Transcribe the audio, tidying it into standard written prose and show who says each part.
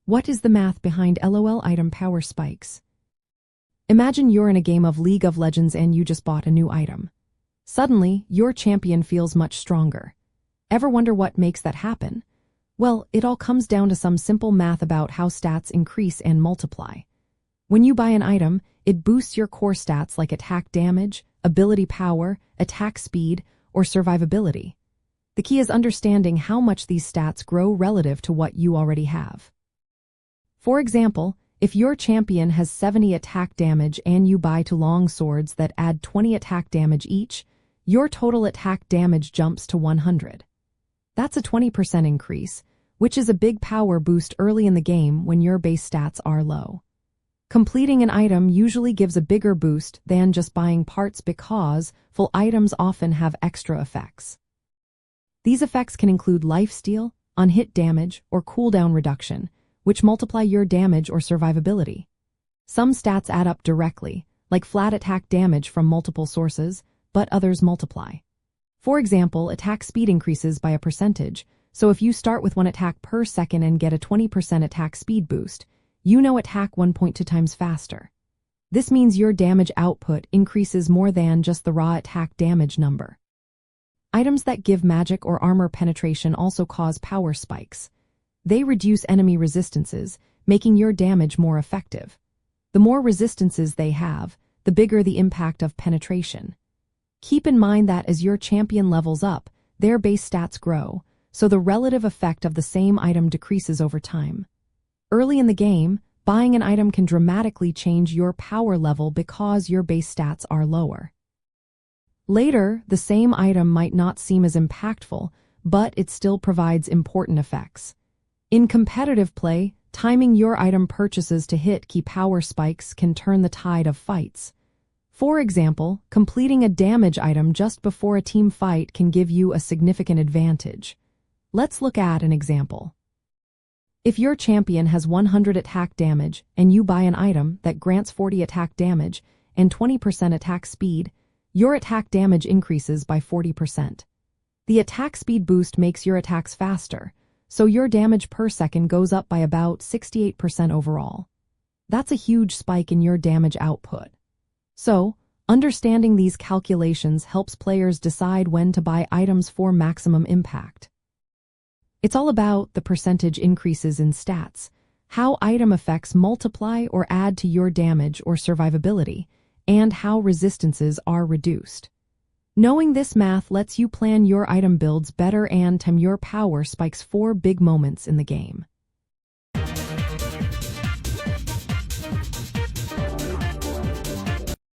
Speaker 1: What is the math behind LoL item power spikes? Imagine you're in a game of League of Legends and you just bought a new item. Suddenly, your champion feels much stronger. Ever wonder what makes that happen? Well, it all comes down to some simple math about how stats increase and multiply. When you buy an item, it boosts your core stats like attack damage, ability power, attack speed, or survivability. The key is understanding how much these stats grow relative to what you already have. For example, if your champion has 70 attack damage and you buy two long swords that add 20 attack damage each, your total attack damage jumps to 100. That's a 20% increase, which is a big power boost early in the game when your base stats are low. Completing an item usually gives a bigger boost than just buying parts because full items often have extra effects. These effects can include lifesteal, on-hit damage, or cooldown reduction, which multiply your damage or survivability. Some stats add up directly, like flat attack damage from multiple sources, but others multiply. For example, attack speed increases by a percentage, so if you start with 1 attack per second and get a 20% attack speed boost, you now attack 1.2 times faster. This means your damage output increases more than just the raw attack damage number. Items that give magic or armor penetration also cause power spikes. They reduce enemy resistances, making your damage more effective. The more resistances they have, the bigger the impact of penetration. Keep in mind that as your champion levels up, their base stats grow, so the relative effect of the same item decreases over time. Early in the game, buying an item can dramatically change your power level because your base stats are lower. Later, the same item might not seem as impactful, but it still provides important effects. In competitive play, timing your item purchases to hit key power spikes can turn the tide of fights. For example, completing a damage item just before a team fight can give you a significant advantage. Let's look at an example. If your champion has 100 attack damage and you buy an item that grants 40 attack damage and 20% attack speed, your attack damage increases by 40%. The attack speed boost makes your attacks faster, so your damage per second goes up by about 68% overall. That's a huge spike in your damage output. So, understanding these calculations helps players decide when to buy items for maximum impact. It's all about the percentage increases in stats, how item effects multiply or add to your damage or survivability, and how resistances are reduced. Knowing this math lets you plan your item builds better and time your power spikes for big moments in the game.